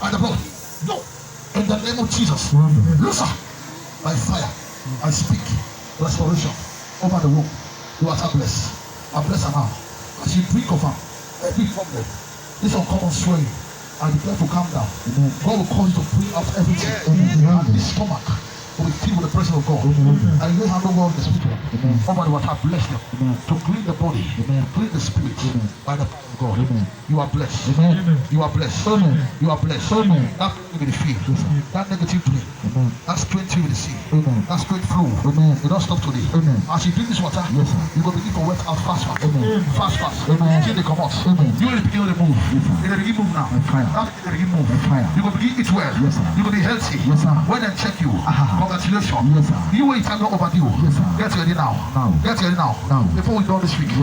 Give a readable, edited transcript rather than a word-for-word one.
by the blood. No. In the name of Jesus. Loose her by fire. I speak restoration over the womb. You are blessed. I bless her now. As you drink of her, every problem, this uncommon swelling, I declare to calm down. God will cause you to bring out everything. And this stomach will be filled with the presence of God. I lay hand over the spirit. Over the water, bless them. To clean the body, clean the spirit by the power of God. You are blessed. You are blessed. You are blessed. That will be the fear. That negative dream. That straight will be the sea. That straight flow. You don't stop today. As you drink this water, you will begin to wet out fast. Fast. Till they come out. You will begin to move. You will begin to move now. That will begin to move. You will begin to eat well. You will be healthy. When they check you, congratulations. You wait, I'm not overdue. Get ready now. Get ready now. Before we go this week.